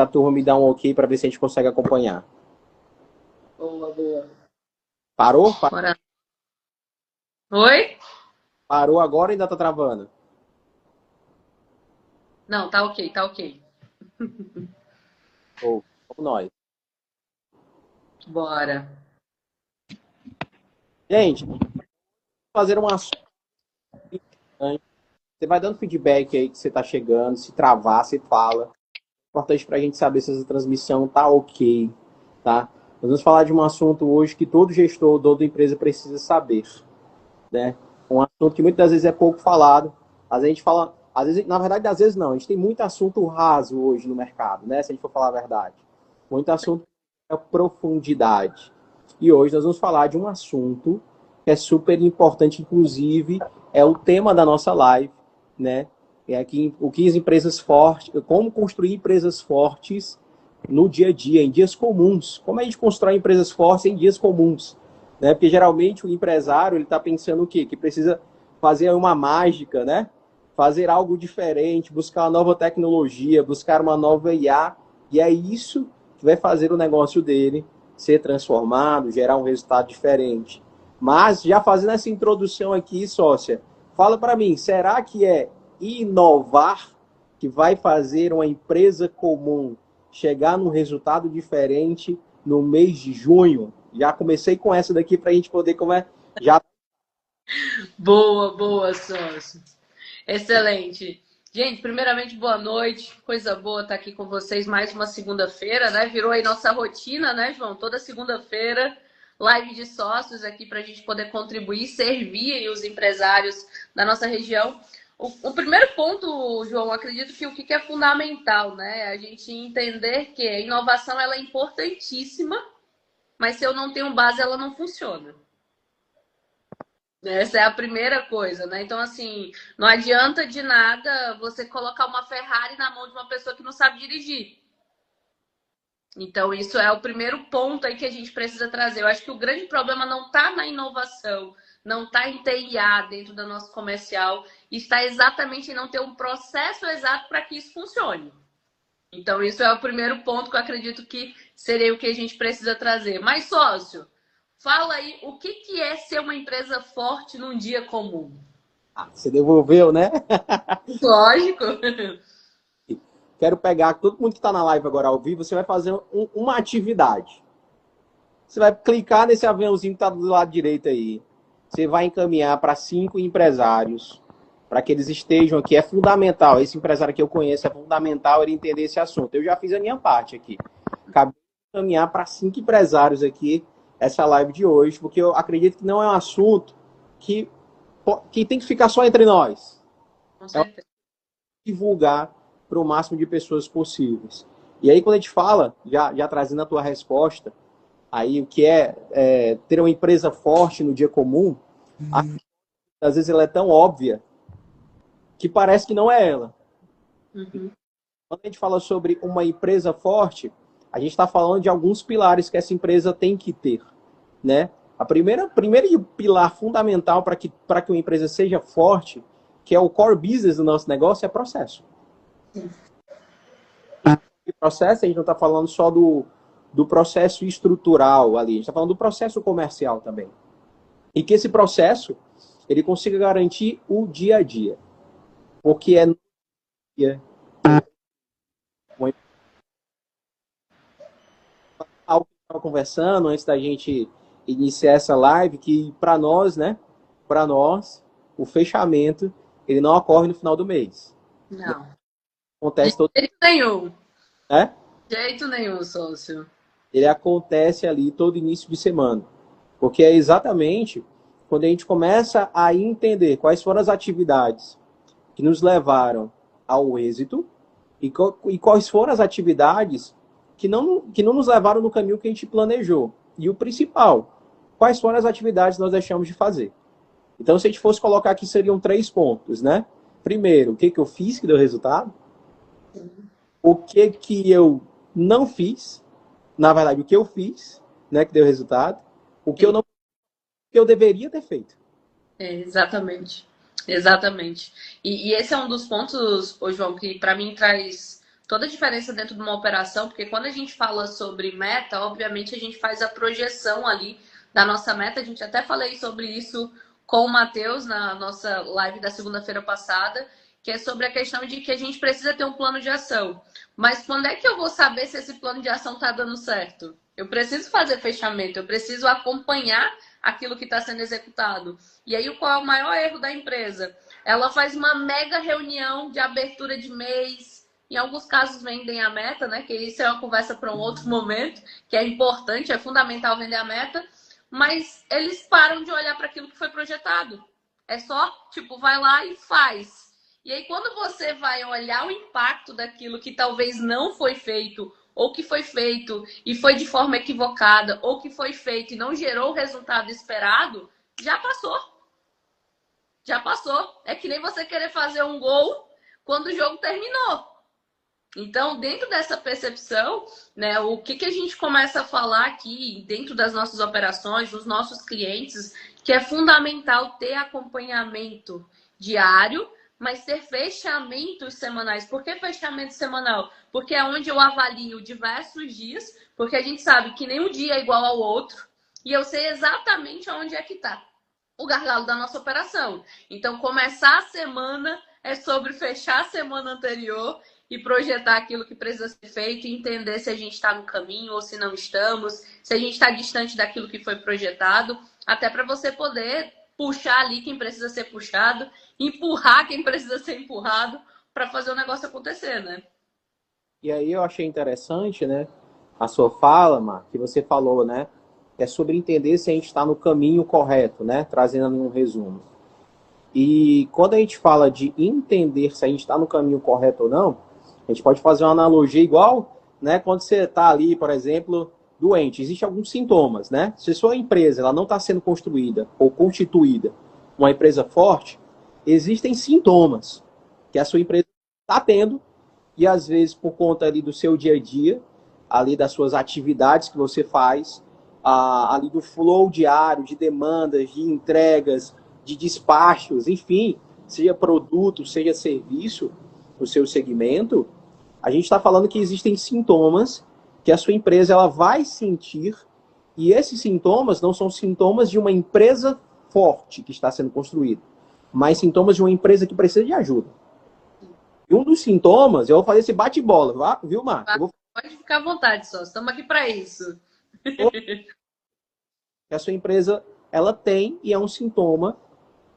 A turma me dá um ok para ver se a gente consegue acompanhar. Boa, boa. Parou? Bora. Oi? Parou agora e ainda tá travando? Não, tá ok, tá ok. Ou, vamos nós. Bora. Gente, fazer uma assunto. Você vai dando feedback aí que você tá chegando. Se travar, você fala. Importante para a gente saber se essa transmissão tá ok, tá? Nós vamos falar de um assunto hoje que todo gestor, dono da empresa precisa saber, né? Um assunto que muitas vezes é pouco falado. Às vezes a gente fala, às vezes, na verdade, às vezes não. A gente tem muito assunto raso hoje no mercado, né? Se a gente for falar a verdade. Muito assunto é profundidade. E hoje nós vamos falar de um assunto que é super importante, inclusive, é o tema da nossa live, né? É aqui o que as empresas fortes, como construir empresas fortes no dia a dia, em dias comuns. Como a gente constrói empresas fortes em dias comuns, né? Porque geralmente o empresário ele está pensando o quê? Que precisa fazer uma mágica, né? Fazer algo diferente, buscar uma nova tecnologia, buscar uma nova IA, e é isso que vai fazer o negócio dele ser transformado, gerar um resultado diferente. Mas já fazendo essa introdução aqui, sócia, fala para mim, será que é inovar que vai fazer uma empresa comum chegar num resultado diferente no mês de junho? Já comecei com essa daqui para a gente poder já. Boa, boa, sócio. Excelente. Gente, primeiramente, boa noite. Coisa boa estar aqui com vocês mais uma segunda-feira, né? Virou aí nossa rotina, né, João? Toda segunda-feira, live de sócios aqui para a gente poder contribuir, servir aí os empresários da nossa região. O primeiro ponto, João, acredito que o que é fundamental, né? É a gente entender que a inovação ela é importantíssima, mas se eu não tenho base, ela não funciona. Essa é a primeira coisa, né? Então, assim, não adianta de nada você colocar uma Ferrari na mão de uma pessoa que não sabe dirigir. Então, isso é o primeiro ponto aí que a gente precisa trazer. Eu acho que o grande problema não está na inovação, não está em ter IA dentro do nosso comercial, está exatamente em não ter um processo exato para que isso funcione. Então, isso é o primeiro ponto que eu acredito que seria o que a gente precisa trazer. Mas, sócio, fala aí o que é ser uma empresa forte num dia comum. Você devolveu, né? Lógico. Quero pegar todo mundo que está na live agora ao vivo, você vai fazer uma atividade. Você vai clicar nesse aviãozinho que está do lado direito aí. Você vai encaminhar para 5 empresários, para que eles estejam aqui. É fundamental. Esse empresário que eu conheço é fundamental ele entender esse assunto. Eu já fiz a minha parte aqui. Acabei de encaminhar para 5 empresários aqui essa live de hoje, porque eu acredito que não é um assunto que, que tem que ficar só entre nós. Com É certeza. divulgar para o máximo de pessoas possíveis. E aí, quando a gente fala, já trazendo a tua resposta, aí o que é ter uma empresa forte no dia comum, às vezes ela é tão óbvia que parece que não é ela. Uhum. Quando a gente fala sobre uma empresa forte, a gente está falando de alguns pilares que essa empresa tem que ter, né? A primeiro pilar fundamental para que uma empresa seja forte, que é o core business do nosso negócio, é processo. E processo, a gente não está falando só do processo estrutural ali, a gente está falando do processo comercial também. E que esse processo ele consiga garantir o dia a dia. Porque é no dia algo que eu estava conversando antes da gente iniciar essa live, que para nós, né? Para nós, o fechamento ele não ocorre no final do mês. Não. De Acontece todo, jeito nenhum. né? De jeito nenhum, sócio. Ele acontece ali todo início de semana. Porque é exatamente quando a gente começa a entender quais foram as atividades que nos levaram ao êxito e quais foram as atividades que não nos levaram no caminho que a gente planejou. E o principal, quais foram as atividades que nós deixamos de fazer. Então, se a gente fosse colocar aqui, seriam 3 pontos, né? Primeiro, o que eu fiz que deu resultado? O que eu não fiz? Na verdade, o que eu fiz, né, que deu resultado? O que eu Sim. não, o que eu deveria ter feito. É, exatamente. Exatamente. E esse é um dos pontos, ô João, que para mim traz toda a diferença dentro de uma operação, porque quando a gente fala sobre meta, obviamente a gente faz a projeção ali da nossa meta. A gente até falei sobre isso com o Matheus na nossa live da segunda-feira passada, que é sobre a questão de que a gente precisa ter um plano de ação. Mas quando é que eu vou saber se esse plano de ação está dando certo? Eu preciso fazer fechamento, eu preciso acompanhar aquilo que está sendo executado. E aí, qual é o maior erro da empresa? Ela faz uma mega reunião de abertura de mês. Em alguns casos vendem a meta, né? Que isso é uma conversa para um outro momento, que é importante, é fundamental vender a meta. Mas eles param de olhar para aquilo que foi projetado. É só, tipo, vai lá e faz. E aí, quando você vai olhar o impacto daquilo que talvez não foi feito, ou que foi feito e foi de forma equivocada, ou que foi feito e não gerou o resultado esperado, já passou. Já passou. É que nem você querer fazer um gol quando o jogo terminou. Então, dentro dessa percepção, né, o que a gente começa a falar aqui dentro das nossas operações, dos nossos clientes, que é fundamental ter acompanhamento diário, mas ter fechamentos semanais. Por que fechamento semanal? Porque é onde eu avalio diversos dias, porque a gente sabe que nenhum dia é igual ao outro, e eu sei exatamente onde é que está o gargalo da nossa operação. Então, começar a semana é sobre fechar a semana anterior e projetar aquilo que precisa ser feito e entender se a gente está no caminho ou se não estamos, se a gente está distante daquilo que foi projetado, até para você poder puxar ali quem precisa ser puxado, empurrar quem precisa ser empurrado para fazer o negócio acontecer, né? E aí eu achei interessante, né, a sua fala, Mar, que você falou, né, é sobre entender se a gente está no caminho correto, né, trazendo um resumo. E quando a gente fala de entender se a gente está no caminho correto ou não, a gente pode fazer uma analogia igual, né, quando você está ali, por exemplo, doente, existem alguns sintomas, né? Se a sua empresa ela não está sendo construída ou constituída uma empresa forte, existem sintomas que a sua empresa está tendo e às vezes por conta ali do seu dia a dia, ali das suas atividades que você faz, ali do flow diário, de demandas, de entregas, de despachos, enfim, seja produto, seja serviço, no seu segmento, a gente está falando que existem sintomas que a sua empresa ela vai sentir e esses sintomas não são sintomas de uma empresa forte que está sendo construída, mas sintomas de uma empresa que precisa de ajuda. E um dos sintomas, eu vou fazer esse bate-bola, viu, Marco? Pode ficar à vontade, só. Estamos aqui para isso. Que a sua empresa ela tem e é um sintoma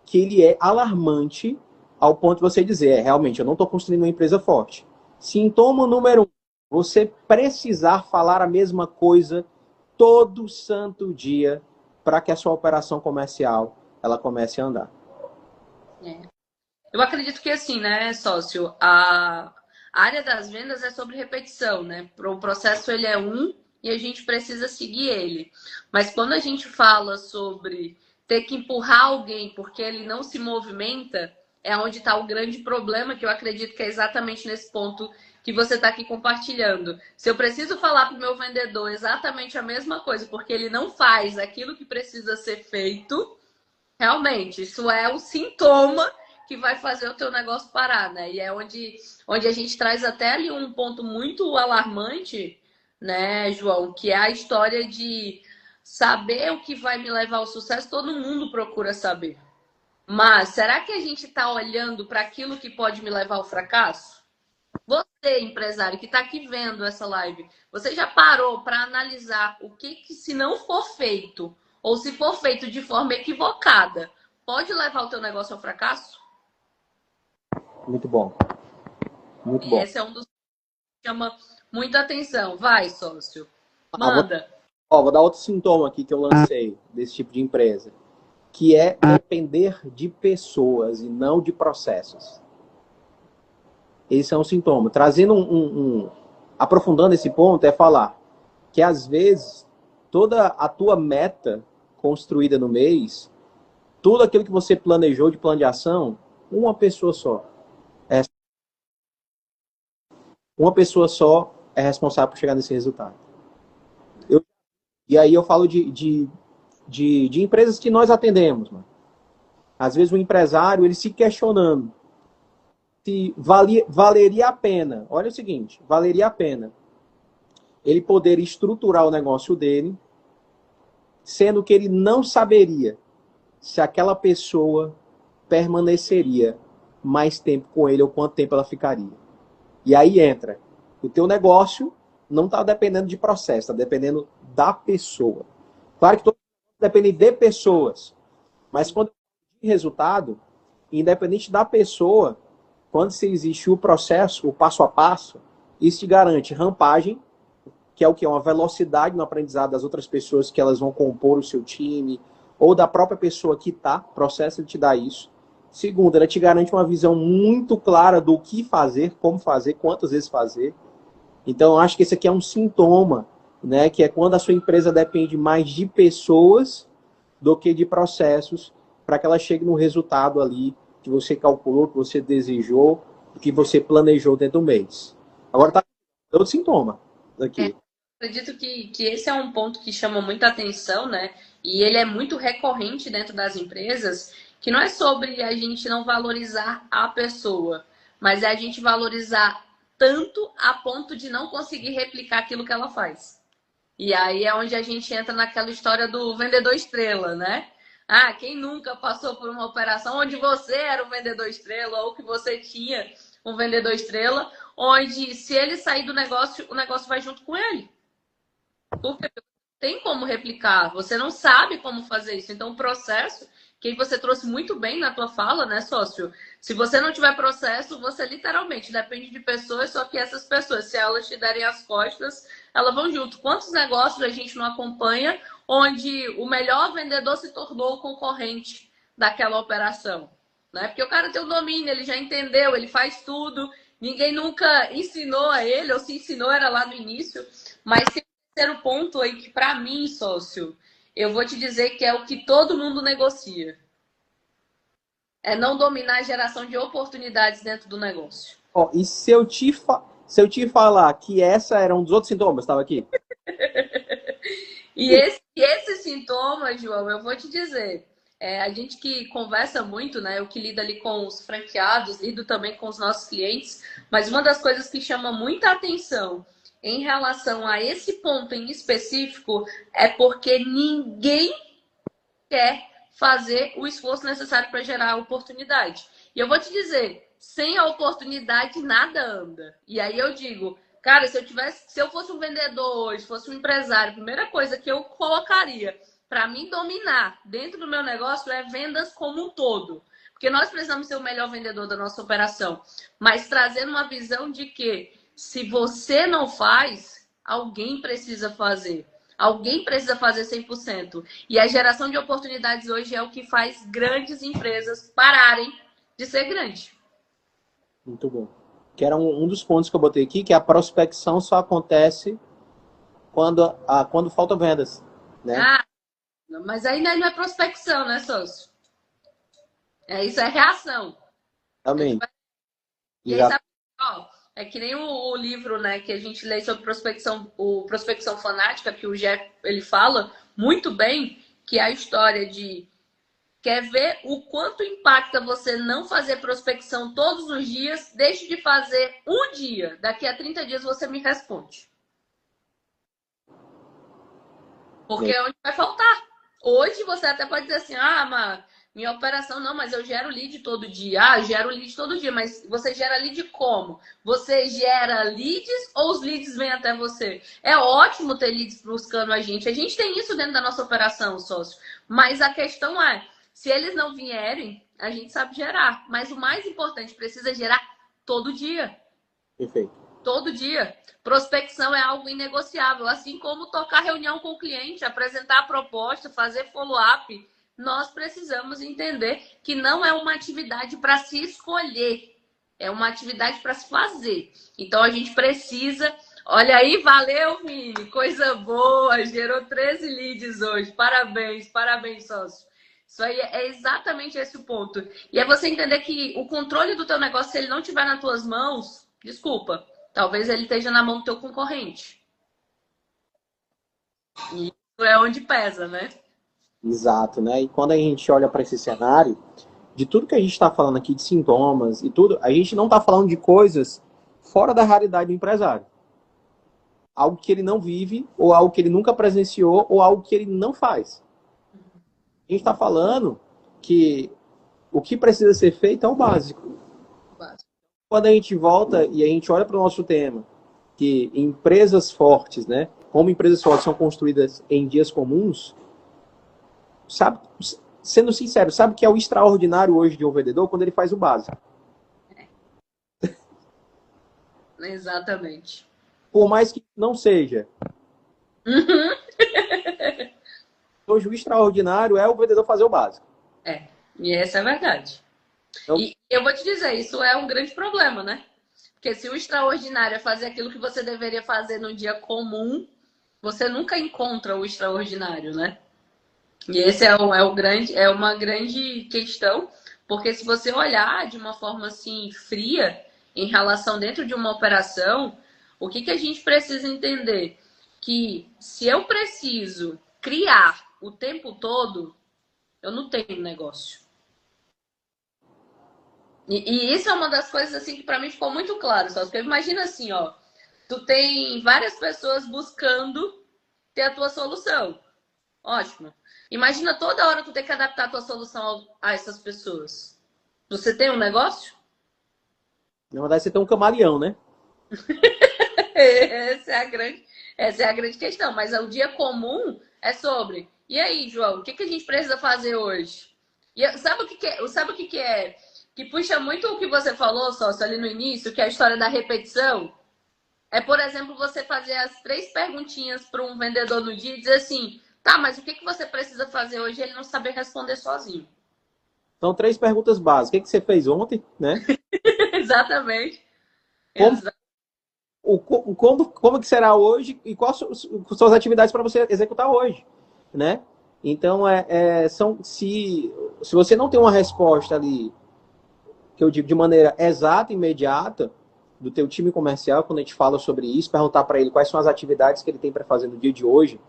que ele é alarmante ao ponto de você dizer, realmente, eu não estou construindo uma empresa forte. Sintoma número 1, você precisar falar a mesma coisa todo santo dia para que a sua operação comercial ela comece a andar. Eu acredito que assim, né, sócio, a área das vendas é sobre repetição, né? O processo ele é um e a gente precisa seguir ele. Mas quando a gente fala sobre ter que empurrar alguém porque ele não se movimenta, é onde está o grande problema, que eu acredito que é exatamente nesse ponto que você está aqui compartilhando. Se eu preciso falar para o meu vendedor exatamente a mesma coisa, porque ele não faz aquilo que precisa ser feito, realmente, isso é o sintoma que vai fazer o teu negócio parar, né? E é onde a gente traz até ali um ponto muito alarmante, né, João? Que é a história de saber o que vai me levar ao sucesso, todo mundo procura saber. Mas será que a gente está olhando para aquilo que pode me levar ao fracasso? Você, empresário, que está aqui vendo essa live, você já parou para analisar o que, se não for feito, ou se for feito de forma equivocada, pode levar o teu negócio ao fracasso? Muito bom. Muito E bom. esse é um dos que chama muita atenção. Vai, sócio. Manda. Vou dar outro sintoma aqui que eu lancei desse tipo de empresa, que é depender de pessoas e não de processos. Esse é um sintoma. Trazendo aprofundando esse ponto, é falar que às vezes toda a tua meta construída no mês, tudo aquilo que você planejou de plano de ação, uma pessoa só é responsável por chegar nesse resultado. E aí eu falo de empresas que nós atendemos, mano. Às vezes o empresário, ele se questionando. se valeria a pena, olha o seguinte, valeria a pena ele poder estruturar o negócio dele, sendo que ele não saberia se aquela pessoa permaneceria mais tempo com ele ou quanto tempo ela ficaria. E aí entra, o teu negócio não está dependendo de processo, está dependendo da pessoa. Claro que todo mundo depende de pessoas, mas quando tem resultado, independente da pessoa, quando se existe o processo, o passo a passo, isso te garante rampagem, que é o que? Uma velocidade no aprendizado das outras pessoas que elas vão compor o seu time, ou da própria pessoa que está, processo ele te dá isso. Segundo, ela te garante uma visão muito clara do que fazer, como fazer, quantas vezes fazer. Então, eu acho que esse aqui é um sintoma, né? Que é quando a sua empresa depende mais de pessoas do que de processos, para que ela chegue no resultado ali que você calculou, que você desejou, que você planejou dentro do mês. Agora tá outro sintoma aqui. Acredito que esse é um ponto que chama muita atenção, né? E ele é muito recorrente dentro das empresas, que não é sobre a gente não valorizar a pessoa, mas é a gente valorizar tanto a ponto de não conseguir replicar aquilo que ela faz. E aí é onde a gente entra naquela história do vendedor estrela, né? Ah, quem nunca passou por uma operação onde você era o vendedor estrela ou que você tinha um vendedor estrela, onde se ele sair do negócio, o negócio vai junto com ele. Porque tem como replicar, você não sabe como fazer isso. Então, o processo, que você trouxe muito bem na tua fala, né, sócio? Se você não tiver processo, você literalmente depende de pessoas, só que essas pessoas, se elas te derem as costas, elas vão junto. Quantos negócios a gente não acompanha onde o melhor vendedor se tornou o concorrente daquela operação? Né? Porque o cara tem o domínio, ele já entendeu, ele faz tudo, ninguém nunca ensinou a ele, ou se ensinou era lá no início, mas tem um terceiro ponto aí que para mim, sócio, eu vou te dizer que é o que todo mundo negocia. É não dominar a geração de oportunidades dentro do negócio. Ó, e se eu te falar que essa era um dos outros sintomas, estava aqui? E esse sintoma, João, eu vou te dizer, a gente que conversa muito, né? Eu que lido ali com os franqueados, lido também com os nossos clientes, mas uma das coisas que chama muita atenção em relação a esse ponto em específico é porque ninguém quer fazer o esforço necessário para gerar a oportunidade. E eu vou te dizer, sem a oportunidade nada anda. E aí eu digo, cara, se eu fosse um vendedor hoje, fosse um empresário, a primeira coisa que eu colocaria para mim dominar dentro do meu negócio é vendas como um todo. Porque nós precisamos ser o melhor vendedor da nossa operação, mas trazendo uma visão de que se você não faz, alguém precisa fazer. Alguém precisa fazer 100%. E a geração de oportunidades hoje é o que faz grandes empresas pararem de ser grande. Muito bom. Que era um dos pontos que eu botei aqui, que a prospecção só acontece quando faltam vendas, né? Ah, mas aí não é prospecção, né, sócio? Isso é reação. Também. E aí, sabe, ó, é que nem o livro, né, que a gente lê sobre prospecção, o Prospecção Fanática, que o Jeff, ele fala muito bem, que é a história de quer ver o quanto impacta você não fazer prospecção todos os dias, deixe de fazer um dia, daqui a 30 dias você me responde. Porque é onde vai faltar. Hoje você até pode dizer assim, mas minha operação não, mas eu gero lead todo dia. Ah, gero lead todo dia, mas você gera lead como? Você gera leads ou os leads vêm até você? É ótimo ter leads buscando a gente. A gente tem isso dentro da nossa operação, sócio. Mas a questão é, se eles não vierem, a gente sabe gerar. Mas o mais importante, precisa gerar todo dia. Perfeito. Todo dia. Prospecção é algo inegociável. Assim como tocar reunião com o cliente, apresentar a proposta, fazer follow-up. Nós precisamos entender que não é uma atividade para se escolher. É uma atividade para se fazer. Então, a gente precisa... Olha aí, valeu, Vini. Coisa boa. Gerou 13 leads hoje. Parabéns, parabéns, sócio. Isso aí é exatamente esse o ponto. E é você entender que o controle do teu negócio, se ele não estiver nas tuas mãos, desculpa, talvez ele esteja na mão do teu concorrente. E isso é onde pesa, né? Exato, né? E quando a gente olha para esse cenário, de tudo que a gente está falando aqui, de sintomas e tudo, a gente não está falando de coisas fora da realidade do empresário. Algo que ele não vive, ou algo que ele nunca presenciou, ou algo que ele não faz. A gente está falando que o que precisa ser feito é o básico. Quando a gente volta e a gente olha para o nosso tema, que empresas fortes, né, como empresas fortes são construídas em dias comuns, sabe, sendo sincero, sabe o que é o extraordinário hoje de um vendedor? Quando ele faz o básico. Exatamente. Por mais que não seja. Uhum. Hoje o extraordinário é o vendedor fazer o básico. E essa é a verdade. Então, E eu vou te dizer, isso é um grande problema, né? Porque se o extraordinário é fazer aquilo que você deveria fazer no dia comum, você nunca encontra o extraordinário, né? E esse é uma grande questão, porque se você olhar de uma forma assim fria em relação dentro de uma operação, o que a gente precisa entender? Que se eu preciso criar o tempo todo, eu não tenho negócio. E isso é uma das coisas assim que para mim ficou muito claro, só porque imagina assim, ó, tu tem várias pessoas buscando ter a tua solução. Ótimo. Imagina toda hora tu ter que adaptar a tua solução a essas pessoas. Você tem um negócio? na verdade, você tem um camaleão, né? Essa é a grande questão. Mas o dia comum é sobre. E aí, João, o que a gente precisa fazer hoje? E sabe o que é? Sabe o que é? Que puxa muito o que você falou, sócio, ali no início, que é a história da repetição. É, por exemplo, você fazer as 3 perguntinhas para um vendedor no dia e dizer assim, tá, mas o que você precisa fazer hoje e ele não saber responder sozinho. Então, 3 perguntas básicas. O que você fez ontem, né? Exatamente. Como, como que será hoje e quais são as atividades para você executar hoje, né? Então, se você não tem uma resposta ali, que eu digo de maneira exata, imediata, do teu time comercial, quando a gente fala sobre isso, perguntar para ele quais são as atividades que ele tem para fazer no dia de hoje,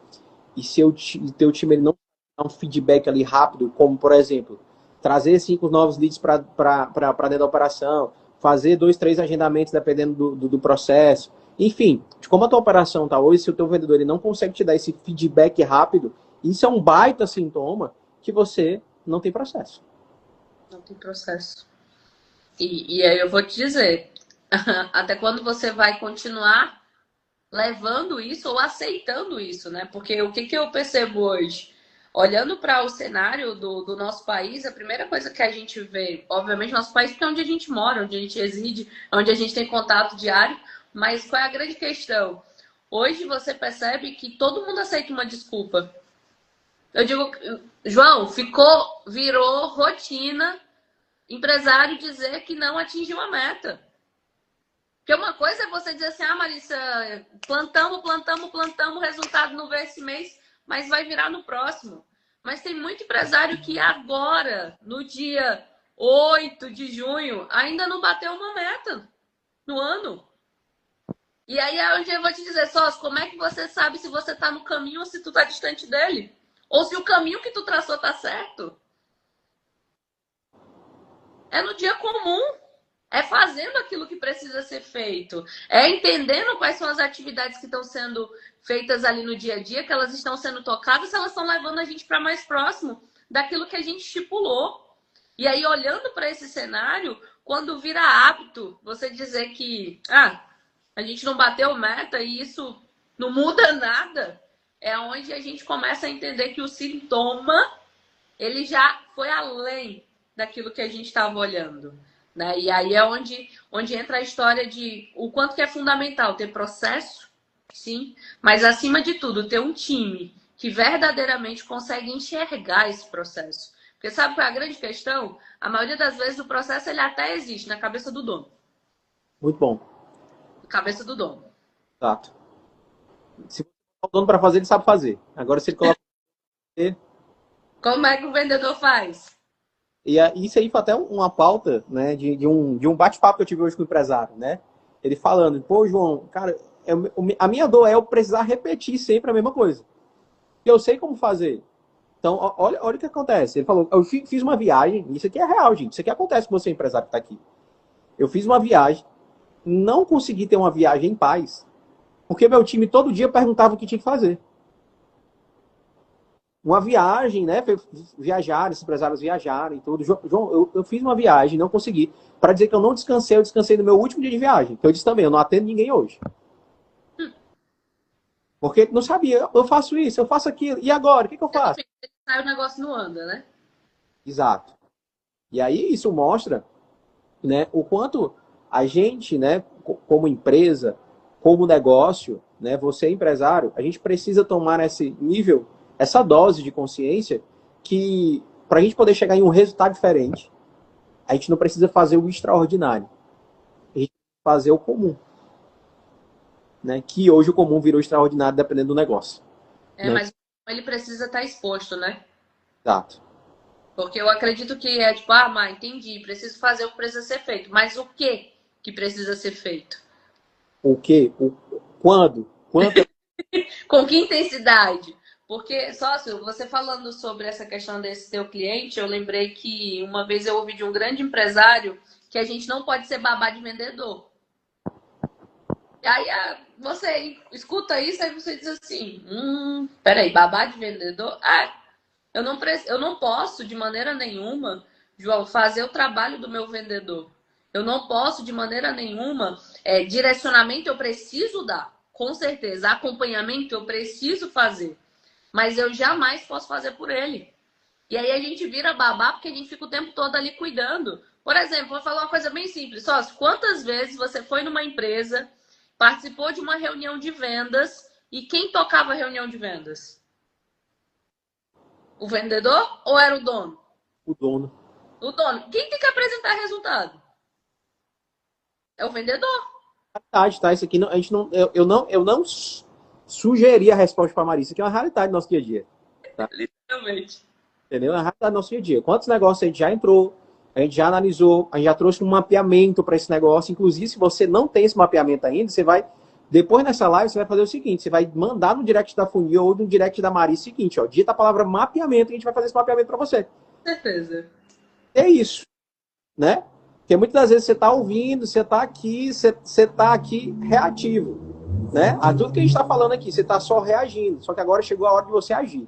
e se o teu time ele não dá um feedback ali rápido, como, por exemplo, trazer 5 novos leads para dentro da operação, fazer 2, 3 agendamentos dependendo do processo, enfim, de como a tua operação está hoje, se o teu vendedor ele não consegue te dar esse feedback rápido, isso é um baita sintoma que você não tem processo. Não tem processo. E aí eu vou te dizer, até quando você vai continuar levando isso ou aceitando isso, né? Porque o que eu percebo hoje? Olhando para o cenário do nosso país, a primeira coisa que a gente vê, obviamente, nosso país, porque é onde a gente mora, onde a gente reside, onde a gente tem contato diário, mas qual é a grande questão? Hoje você percebe que todo mundo aceita uma desculpa. Eu digo, João, virou rotina empresário dizer que não atingiu a meta. Porque uma coisa é você dizer assim, ah, Marissa, plantamos, resultado não veio esse mês, mas vai virar no próximo. Mas tem muito empresário que agora, no dia 8 de junho, ainda não bateu uma meta no ano. E aí é onde eu vou te dizer, sócio, como é que você sabe se você está no caminho ou se tu está distante dele? Ou se o caminho que tu traçou tá certo? É no dia comum. É fazendo aquilo que precisa ser feito. É entendendo quais são as atividades que estão sendo feitas ali no dia a dia, que elas estão sendo tocadas, se elas estão levando a gente para mais próximo daquilo que a gente estipulou. E aí, olhando para esse cenário, quando vira hábito, você dizer que a gente não bateu meta e isso não muda nada, é onde a gente começa a entender que o sintoma ele já foi além daquilo que a gente estava olhando. Né? E aí é onde entra a história de o quanto que é fundamental ter processo, sim, mas acima de tudo, ter um time que verdadeiramente consegue enxergar esse processo. Porque sabe qual é a grande questão? A maioria das vezes o processo ele até existe na cabeça do dono. Muito bom. Na cabeça do dono. Exato. Se você colocar o dono para fazer, ele sabe fazer. Agora, se ele coloca. Como é que o vendedor faz? E isso aí foi até uma pauta, né, de um bate-papo que eu tive hoje com o empresário, né? Ele falando, pô, João, cara, a minha dor é eu precisar repetir sempre a mesma coisa. Eu sei como fazer. Então, olha o que acontece. Ele falou, eu fiz uma viagem, isso aqui é real, gente. Isso aqui acontece com você, empresário que está aqui. Eu fiz uma viagem, não consegui ter uma viagem em paz, porque meu time todo dia perguntava o que tinha que fazer. Uma viagem, né? Viajar, esses empresários viajarem, tudo. João, eu fiz uma viagem, não consegui. Para dizer que eu não descansei, eu descansei no meu último dia de viagem. Que eu disse também, eu não atendo ninguém hoje. Porque não sabia, eu faço isso, eu faço aquilo. E agora, o que eu faço? Sai o negócio não anda, né? Exato. E aí isso mostra, né, o quanto a gente, né, como empresa, como negócio, né, você empresário, a gente precisa tomar esse nível, essa dose de consciência que para a gente poder chegar em um resultado diferente, a gente não precisa fazer o extraordinário. A gente precisa fazer o comum. Né, que hoje o comum virou extraordinário dependendo do negócio. Né? Mas ele precisa estar exposto, né? Exato. Porque eu acredito que é tipo, entendi, preciso fazer o que precisa ser feito. Mas o que precisa ser feito? O quê? Quando? Quanto? Com que intensidade? Porque, sócio, você falando sobre essa questão desse teu cliente, eu lembrei que uma vez eu ouvi de um grande empresário que a gente não pode ser babá de vendedor. E aí você escuta isso e você diz assim, peraí, babá de vendedor? Eu não posso de maneira nenhuma, João, fazer o trabalho do meu vendedor. Eu não posso de maneira nenhuma, direcionamento eu preciso dar, com certeza. Acompanhamento eu preciso fazer, mas eu jamais posso fazer por ele. E aí a gente vira babá porque a gente fica o tempo todo ali cuidando. Por exemplo, vou falar uma coisa bem simples. Sócio, quantas vezes você foi numa empresa, participou de uma reunião de vendas e quem tocava a reunião de vendas? O vendedor ou era o dono? O dono. O dono. Quem tem que apresentar resultado? É o vendedor. Realidade, tá? Isso aqui não, a gente não, eu não sugeri a resposta para a Marisa, que é uma realidade do nosso dia a dia. Tá? Literalmente. Entendeu? É uma realidade do nosso dia a dia. Quantos negócios a gente já entrou, a gente já analisou, a gente já trouxe um mapeamento para esse negócio. Inclusive, se você não tem esse mapeamento ainda, você vai, depois nessa live, você vai fazer o seguinte, você vai mandar no direct da Funil ou no direct da Marisa o seguinte, ó, digita a palavra mapeamento e a gente vai fazer esse mapeamento para você. Com certeza. É isso, né? Porque muitas das vezes você está ouvindo, você está aqui reativo, né? A tudo que a gente está falando aqui, você está só reagindo. Só que agora chegou a hora de você agir.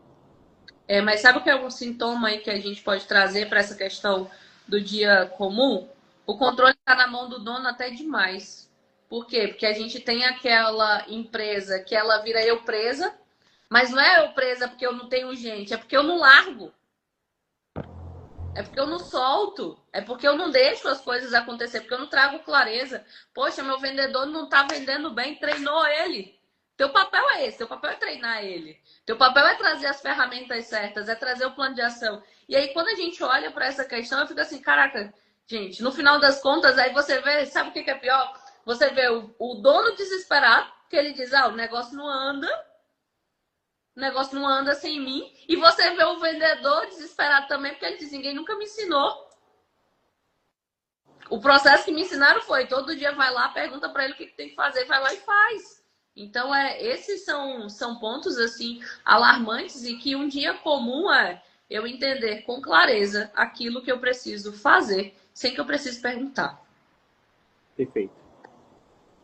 Mas sabe o que é um sintoma aí que a gente pode trazer para essa questão do dia comum? O controle está na mão do dono até demais. Por quê? Porque a gente tem aquela empresa que ela vira eu presa, mas não é eu presa porque eu não tenho gente, é porque eu não largo. É porque eu não solto. É porque eu não deixo as coisas acontecer. Porque eu não trago clareza. Poxa, meu vendedor não está vendendo bem. Treinou ele. Teu papel é esse. Teu papel é treinar ele. Teu papel é trazer as ferramentas certas. É trazer o plano de ação. E aí, quando a gente olha para essa questão, eu fico assim, caraca, gente, no final das contas, aí você vê, sabe o que é pior? Você vê o dono desesperado, que ele diz, o negócio não anda. O negócio não anda sem mim. E você vê o vendedor desesperado também, porque ele diz, ninguém nunca me ensinou. O processo que me ensinaram foi, todo dia vai lá, pergunta para ele o que tem que fazer, vai lá e faz. Então, esses são pontos, assim, alarmantes e que um dia comum é eu entender com clareza aquilo que eu preciso fazer, sem que eu precise perguntar. Perfeito.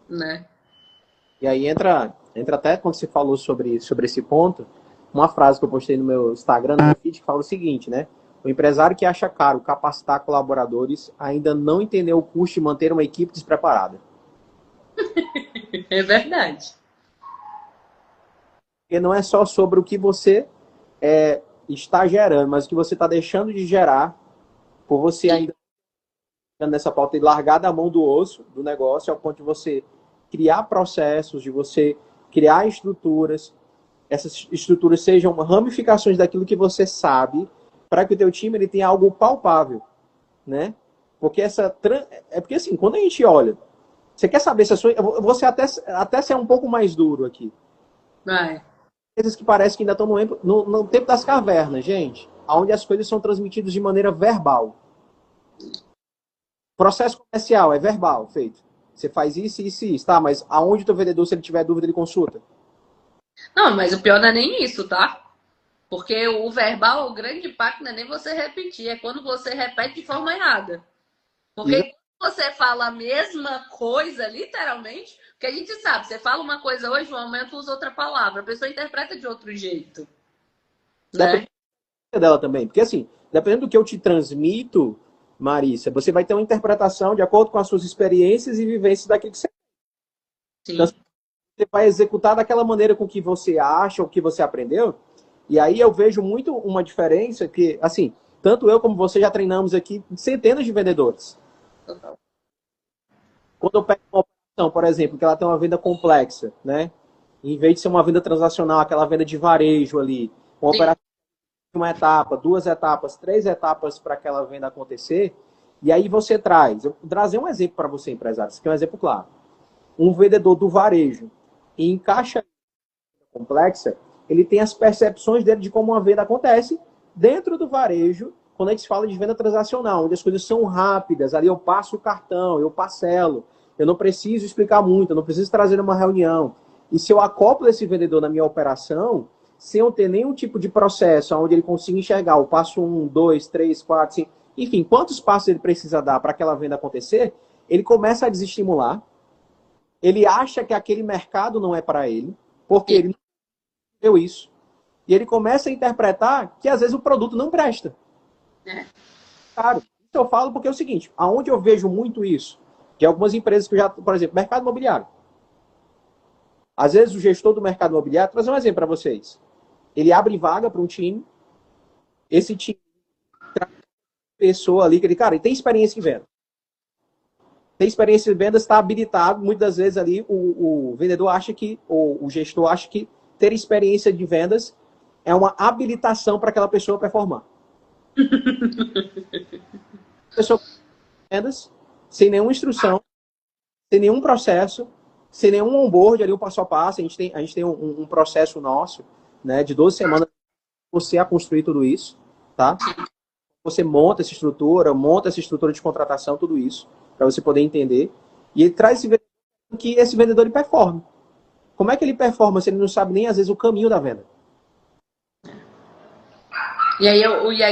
Né? E aí entra até quando você falou sobre esse ponto, uma frase que eu postei no meu Instagram, no meu feed, que fala o seguinte, né? O empresário que acha caro capacitar colaboradores ainda não entendeu o custo de manter uma equipe despreparada. É verdade. Porque não é só sobre o que você está gerando, mas o que você está deixando de gerar por você ainda nessa pauta e largar da mão do osso do negócio, ao ponto de você criar processos, de você criar estruturas, essas estruturas sejam ramificações daquilo que você sabe, para que o teu time ele tenha algo palpável, né? Porque porque assim, quando a gente olha, você quer saber se a sua, eu vou ser até ser um pouco mais duro aqui. Vai. Coisas que parecem que ainda estão no tempo das cavernas, gente, onde as coisas são transmitidas de maneira verbal. Processo comercial é verbal, feito. Você faz isso, isso e isso, tá? Mas aonde o teu vendedor, se ele tiver dúvida, ele consulta? Não, mas o pior não é nem isso, tá? Porque o verbal, o grande impacto não é nem você repetir, é quando você repete de forma errada. Porque quando você fala a mesma coisa, literalmente, porque a gente sabe, você fala uma coisa hoje, um momento usa outra palavra, a pessoa interpreta de outro jeito. Né? Depende dela também. Porque assim, dependendo do que eu te transmito, Marissa, você vai ter uma interpretação de acordo com as suas experiências e vivências daquilo que você... Então, Sim. você vai executar daquela maneira com que você acha, o que você aprendeu. E aí eu vejo muito uma diferença que, assim, tanto eu como você já treinamos aqui centenas de vendedores. Total. Quando eu pego uma operação, por exemplo, que ela tem uma venda complexa, né? Em vez de ser uma venda transacional, aquela venda de varejo ali, uma Sim. operação de uma etapa, duas etapas, três etapas para aquela venda acontecer, e aí você traz, eu vou trazer um exemplo para você, empresário, isso aqui é um exemplo claro. Um vendedor do varejo e encaixa complexa, ele tem as percepções dele de como uma venda acontece dentro do varejo, quando a gente fala de venda transacional, onde as coisas são rápidas, ali eu passo o cartão, eu parcelo, eu não preciso explicar muito, eu não preciso trazer uma reunião. E se eu acoplo esse vendedor na minha operação, sem eu ter nenhum tipo de processo onde ele consiga enxergar o passo 1, 2, 3, 4, 5, enfim, quantos passos ele precisa dar para aquela venda acontecer, ele começa a desestimular, ele acha que aquele mercado não é para ele, porque ele não viu isso. E ele começa a interpretar que às vezes o produto não presta. É. Claro, isso eu falo porque é o seguinte, aonde eu vejo muito isso, de algumas empresas que eu já, por exemplo, mercado imobiliário. Às vezes o gestor do mercado imobiliário, vou trazer um exemplo para vocês. Ele abre vaga para um time, esse time traz pessoa ali, que ele, cara, ele tem experiência em venda. Tem experiência em vendas, está habilitado, muitas das vezes ali o vendedor acha que, ou o gestor acha que ter experiência de vendas é uma habilitação para aquela pessoa performar. Pessoa vendas, sem nenhuma instrução, sem nenhum processo, sem nenhum onboard ali, o passo a passo. A gente tem um processo nosso, né, de 12 semanas você a construir tudo isso, tá? Você monta essa estrutura de contratação, tudo isso, para você poder entender. E ele traz esse vendedor que esse vendedor ele performe. Como é que ele performa se ele não sabe nem, às vezes, o caminho da venda? E aí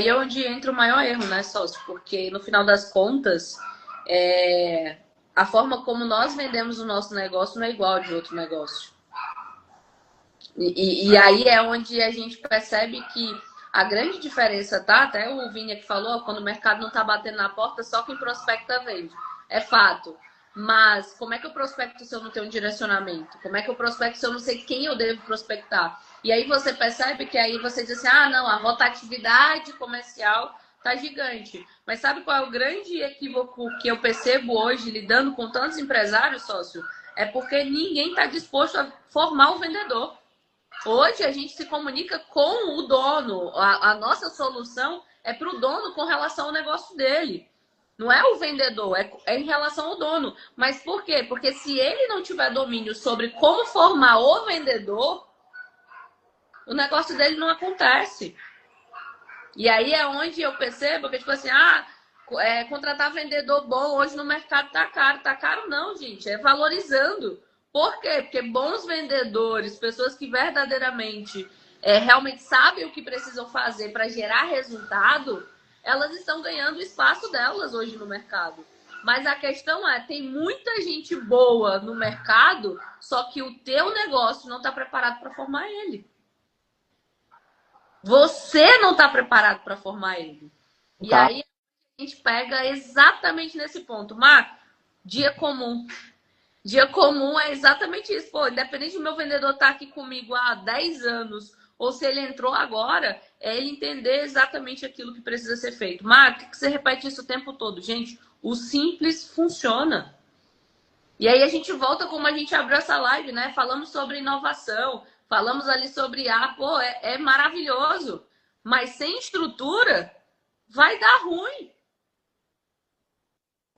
é onde entra o maior erro, né, sócio? Porque no final das contas, a forma como nós vendemos o nosso negócio não é igual ao de outro negócio. E aí é onde a gente percebe que a grande diferença, tá? Até o Vini que falou, quando o mercado não tá batendo na porta, só quem prospecta vende. É fato. Mas como é que eu prospecto se eu não tenho um direcionamento? Como é que eu prospecto se eu não sei quem eu devo prospectar? E aí você percebe que aí você diz assim, ah, não, a rotatividade comercial tá gigante. Mas sabe qual é o grande equívoco que eu percebo hoje, lidando com tantos empresários, sócio? É porque ninguém está disposto a formar o vendedor. Hoje a gente se comunica com o dono. A nossa solução é para o dono com relação ao negócio dele. Não é o vendedor, é em relação ao dono. Mas por quê? Porque se ele não tiver domínio sobre como formar o vendedor, o negócio dele não acontece. E aí é onde eu percebo que, tipo assim, contratar vendedor bom hoje no mercado tá caro. Tá caro não, gente. É valorizando. Por quê? Porque bons vendedores, pessoas que verdadeiramente realmente sabem o que precisam fazer para gerar resultado, elas estão ganhando o espaço delas hoje no mercado. Mas a questão é, tem muita gente boa no mercado, só que o teu negócio não está preparado para formar ele. Você não está preparado para formar ele. E Tá. aí a gente pega exatamente nesse ponto. Mar, dia comum. Dia comum é exatamente isso. Pô, independente do meu vendedor estar aqui comigo há 10 anos, ou se ele entrou agora, é ele entender exatamente aquilo que precisa ser feito. Mar, por que você repete isso o tempo todo? Gente, o simples funciona. E aí a gente volta como a gente abriu essa live, né? Falamos sobre inovação, falamos ali sobre pô, é maravilhoso. Mas sem estrutura, vai dar ruim.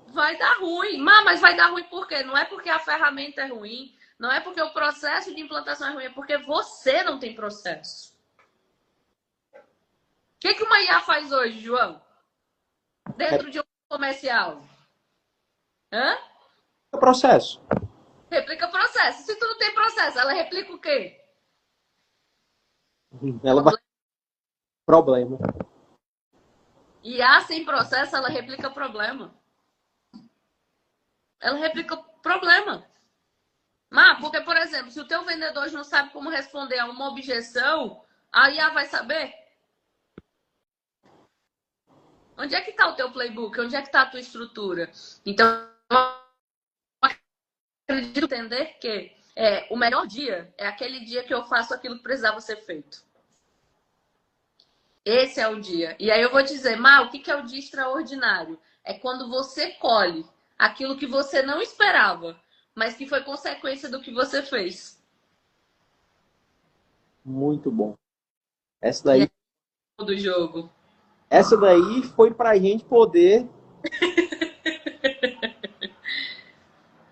Vai dar ruim. Mas vai dar ruim por quê? Não é porque a ferramenta é ruim, não é porque o processo de implantação é ruim, é porque você não tem processo. O que uma IA faz hoje, João? Dentro de um comercial? Hã? É o processo. Replica processo. Se tu não tem processo, ela replica o quê? Ela vai Problema. E a sem processo, ela replica problema. Ela replica problema. Mas, porque, por exemplo, se o teu vendedor não sabe como responder a uma objeção, a IA vai saber? Onde é que está o teu playbook? Onde é que está a tua estrutura? Então, eu acredito entender que o melhor dia é aquele dia que eu faço aquilo que precisava ser feito. Esse é o dia. E aí eu vou dizer, o que é o dia extraordinário? É quando você colhe aquilo que você não esperava, mas que foi consequência do que você fez. Muito bom. E é do jogo. Essa daí foi pra gente poder.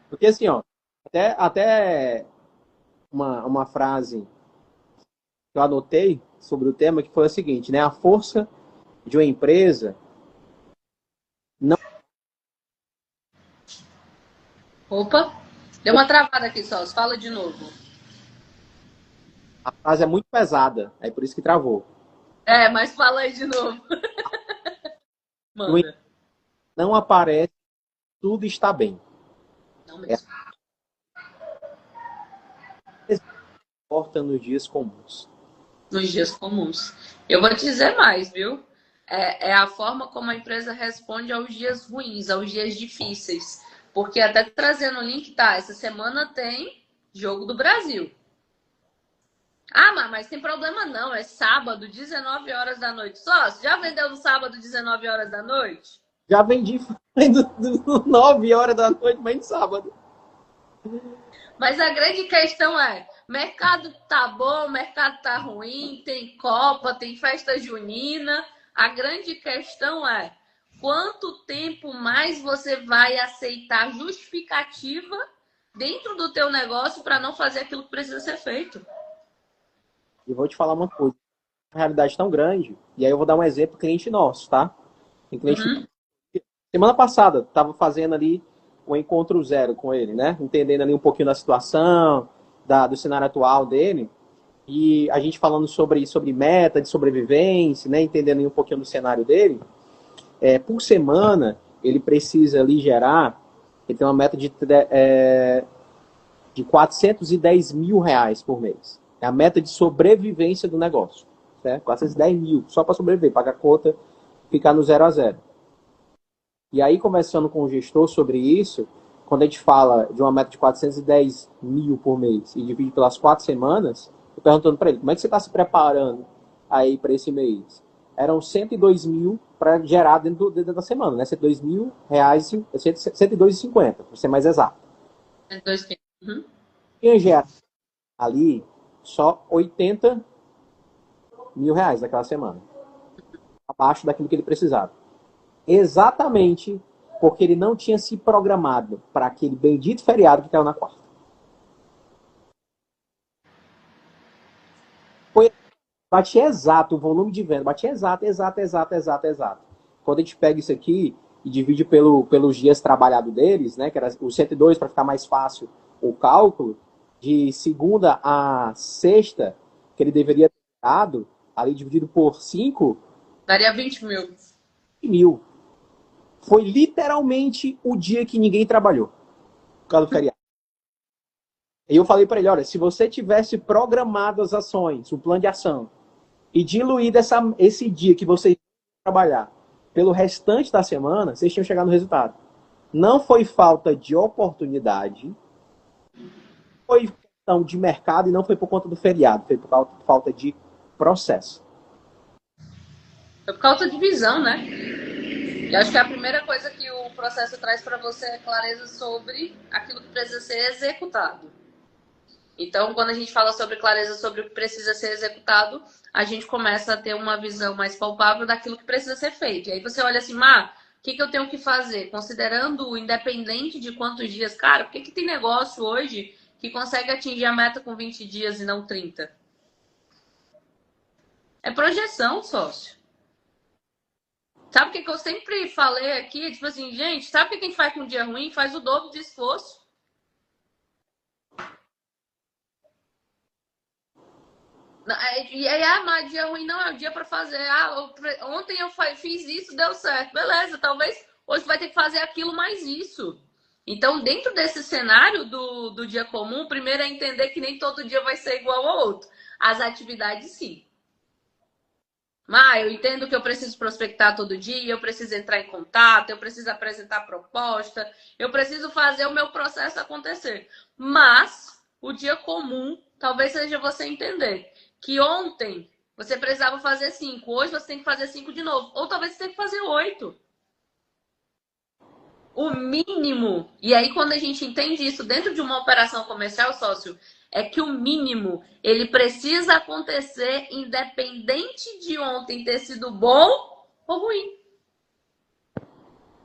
Porque assim, ó, até uma frase que eu anotei sobre o tema que foi a seguinte, né? A força de uma empresa não. Opa, deu uma travada aqui só. Fala de novo. A frase é muito pesada, é por isso que travou. Mas fala aí de novo. Manda. Não aparece, tudo está bem. Não mesmo. Importa nos dias comuns. Nos dias comuns. Eu vou te dizer mais, viu? É a forma como a empresa responde aos dias ruins, aos dias difíceis. Porque até trazendo o link, tá? Essa semana tem Jogo do Brasil. Mas tem problema não, é sábado, 19 horas da noite. Sócio, já vendeu no sábado, 19 horas da noite? Já vendi 9 horas da noite, mas no sábado. Mas a grande questão é, mercado tá bom, mercado tá ruim, tem Copa, tem festa junina. A grande questão é, quanto tempo mais você vai aceitar justificativa dentro do teu negócio para não fazer aquilo que precisa ser feito? E vou te falar uma coisa. Uma realidade tão grande, e aí eu vou dar um exemplo cliente nosso, tá? Tem cliente semana passada, estava fazendo ali o encontro zero com ele, né? Entendendo ali um pouquinho da situação, do cenário atual dele. E a gente falando sobre meta de sobrevivência, né? Entendendo ali um pouquinho do cenário dele. Por semana, ele precisa ali gerar, ele tem uma meta de 410 mil reais por mês. É a meta de sobrevivência do negócio. Certo? 410 mil, só para sobreviver, pagar conta, ficar no 0 a 0. E aí, conversando com o gestor sobre isso, quando a gente fala de uma meta de 410 mil por mês e divide pelas 4 semanas, eu perguntando para ele, como é que você está se preparando aí para esse mês? Eram 102 mil para gerar dentro da semana, né? 102 mil reais, 102,50, para ser mais exato. 102,50. Uhum. Quem gera ali só 80 mil reais naquela semana, abaixo daquilo que ele precisava. Exatamente porque ele não tinha se programado para aquele bendito feriado que caiu na quarta. Batia exato o volume de venda, batia exato. Quando a gente pega isso aqui e divide pelos dias trabalhados deles, né, que era o 102 para ficar mais fácil o cálculo, de segunda a sexta, que ele deveria ter dado, ali dividido por 5, daria 20 mil. mil. Foi literalmente o dia que ninguém trabalhou, por causa do feriado. E eu falei para ele, olha, se você tivesse programado as ações, o plano de ação, e diluído esse dia que você ia trabalhar pelo restante da semana, vocês tinham chegado no resultado. Não foi falta de oportunidade, foi questão de mercado e não foi por conta do feriado, foi por falta de processo. Foi por causa de visão, né? E acho que a primeira coisa que o processo traz para você é clareza sobre aquilo que precisa ser executado. Então, quando a gente fala sobre clareza sobre o que precisa ser executado, a gente começa a ter uma visão mais palpável daquilo que precisa ser feito. E aí você olha assim, o que eu tenho que fazer? Considerando, independente de quantos dias, cara, por que tem negócio hoje que consegue atingir a meta com 20 dias e não 30? É projeção, sócio. Sabe o que eu sempre falei aqui? Tipo assim, gente, sabe o que a gente faz com um dia ruim? Faz o dobro de esforço. E aí, mas dia ruim não é o dia para fazer. Ontem eu fiz isso, deu certo. Beleza, talvez hoje vai ter que fazer aquilo mais isso. Então, dentro desse cenário do dia comum, primeiro é entender que nem todo dia vai ser igual ao outro. As atividades, sim. Mas eu entendo que eu preciso prospectar todo dia, eu preciso entrar em contato, eu preciso apresentar proposta, eu preciso fazer o meu processo acontecer. Mas o dia comum talvez seja você entender que ontem você precisava fazer 5, hoje você tem que fazer 5 de novo. Ou talvez você tenha que fazer 8. O mínimo, e aí quando a gente entende isso dentro de uma operação comercial, sócio, é que o mínimo ele precisa acontecer independente de ontem ter sido bom ou ruim.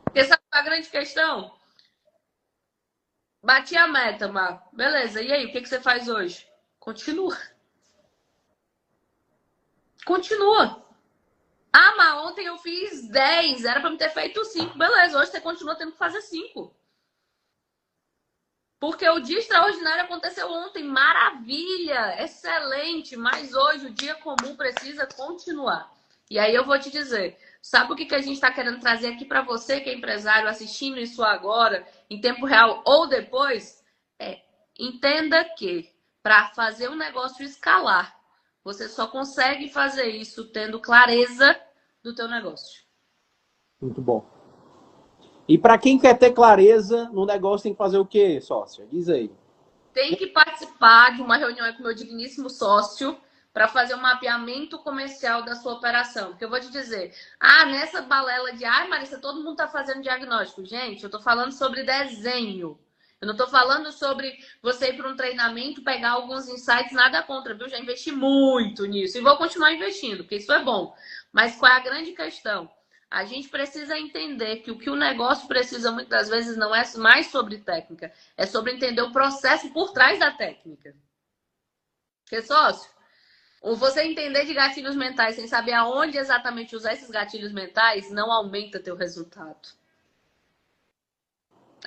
Porque sabe qual é a grande questão? Bati a meta, Mar. Beleza, e aí, o que você faz hoje? Continua. Continua. Ah, mas ontem eu fiz 10, era para me ter feito 5. Beleza, hoje você continua tendo que fazer 5. Porque o dia extraordinário aconteceu ontem, maravilha, excelente, mas hoje o dia comum precisa continuar. E aí eu vou te dizer, sabe o que a gente está querendo trazer aqui para você que é empresário assistindo isso agora, em tempo real ou depois? Entenda que para fazer um negócio escalar, você só consegue fazer isso tendo clareza do teu negócio. Muito bom. E para quem quer ter clareza no negócio, tem que fazer o quê, sócia? Diz aí. Tem que participar de uma reunião com o meu digníssimo sócio para fazer um mapeamento comercial da sua operação. Porque eu vou te dizer, nessa balela de, Marissa, todo mundo está fazendo diagnóstico. Gente, eu estou falando sobre desenho. Eu não estou falando sobre você ir para um treinamento, pegar alguns insights, nada contra, viu? Já investi muito nisso e vou continuar investindo, porque isso é bom. Mas qual é a grande questão? A gente precisa entender que o que o negócio precisa muitas vezes não é mais sobre técnica, é sobre entender o processo por trás da técnica. Porque, sócio, você entender de gatilhos mentais sem saber aonde exatamente usar esses gatilhos mentais não aumenta teu resultado.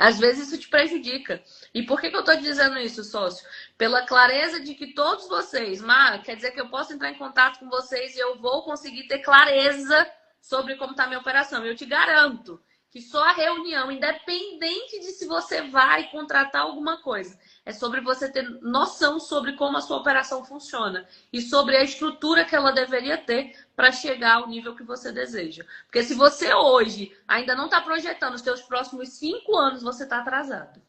Às vezes isso te prejudica. E por que eu estou dizendo isso, sócio? Pela clareza de que todos vocês, quer dizer que eu posso entrar em contato com vocês e eu vou conseguir ter clareza sobre como está a minha operação. Eu te garanto que só a reunião, independente de se você vai contratar alguma coisa, é sobre você ter noção sobre como a sua operação funciona e sobre a estrutura que ela deveria ter para chegar ao nível que você deseja. Porque se você hoje ainda não está projetando os seus próximos 5 anos, você está atrasado.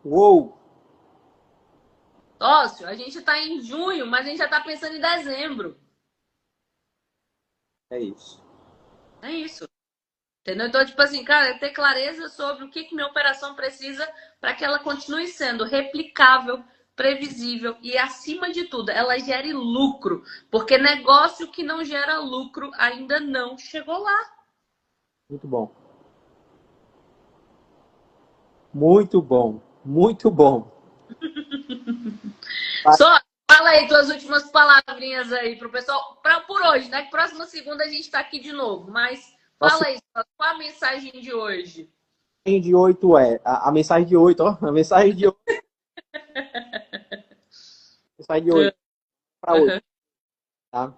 Uou! Sócio, a gente está em junho, mas a gente já está pensando em dezembro. É isso. É isso. Entendeu? Então, tipo assim, cara, ter clareza sobre o que minha operação precisa para que ela continue sendo replicável, previsível e, acima de tudo, ela gere lucro. Porque negócio que não gera lucro ainda não chegou lá. Muito bom. Muito bom. Muito bom. Só fala aí tuas últimas palavrinhas aí pro pessoal, por hoje, né? Que próxima segunda a gente tá aqui de novo. Mas fala aí, qual a mensagem de hoje? De 8 é. A mensagem de 8, ó. A mensagem de 8. Mensagem de 8 para hoje. Tá?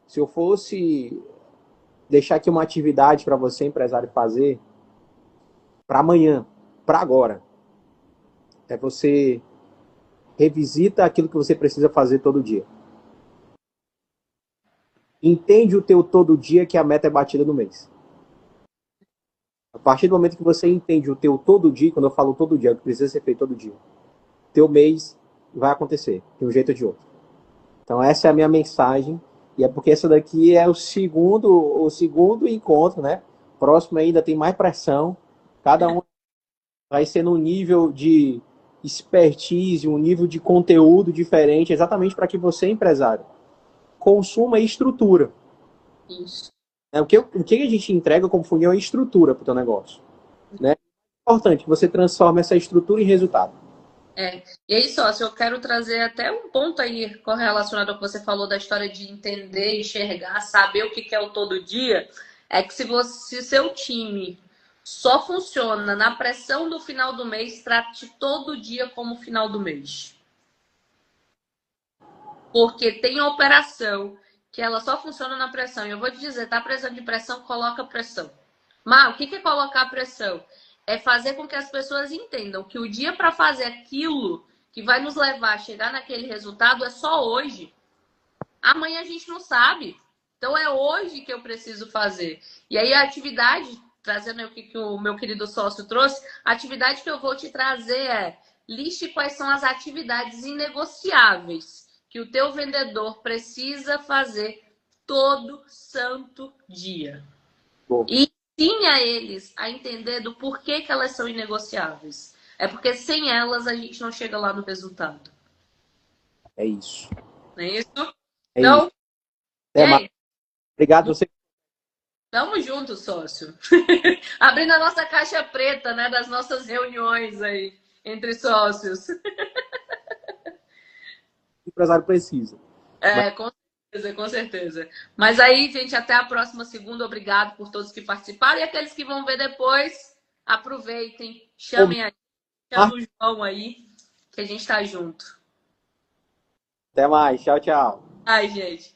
Se eu fosse deixar aqui uma atividade para você, empresário, fazer para amanhã, para agora, é você revisita aquilo que você precisa fazer todo dia. Entende o teu todo dia que a meta é batida no mês. A partir do momento que você entende o teu todo dia, quando eu falo todo dia, o que precisa ser feito todo dia, teu mês vai acontecer, de um jeito ou de outro. Então essa é a minha mensagem, e é porque essa daqui é o segundo encontro, né? Próximo ainda tem mais pressão, cada um vai ser num nível de expertise, um nível de conteúdo diferente, exatamente para que você, empresário, consuma estrutura. Isso. O que a gente entrega como funil é estrutura para o teu negócio. Né? É importante que você transforme essa estrutura em resultado. E aí, sócio, eu quero trazer até um ponto aí correlacionado ao que você falou da história de entender, enxergar, saber o que é o todo dia. É que se seu time só funciona na pressão do final do mês, trate todo dia como final do mês. Porque tem operação que ela só funciona na pressão. E eu vou te dizer, tá precisando de pressão, coloca pressão. Mas o que é colocar pressão? É fazer com que as pessoas entendam que o dia para fazer aquilo que vai nos levar a chegar naquele resultado é só hoje. Amanhã a gente não sabe. Então é hoje que eu preciso fazer. E aí a atividade, trazendo o que o meu querido sócio trouxe, a atividade que eu vou te trazer é: liste quais são as atividades inegociáveis que o teu vendedor precisa fazer todo santo dia. Bom, E ensine eles a entender do porquê que elas são inegociáveis. É porque sem elas a gente não chega lá no resultado. é isso. Não é isso? É isso. Então, e Até mais. aí? Obrigado você. Tamo junto, sócio. Abrindo a nossa caixa preta, né, das nossas reuniões aí entre sócios. O empresário precisa. Mas, É, com certeza, com certeza. Mas aí, gente, até a próxima segunda. Obrigado por todos que participaram. E aqueles que vão ver depois, aproveitem, chamem a gente, chama o João aí, que a gente tá junto. até mais. Tchau, tchau. Ai, gente.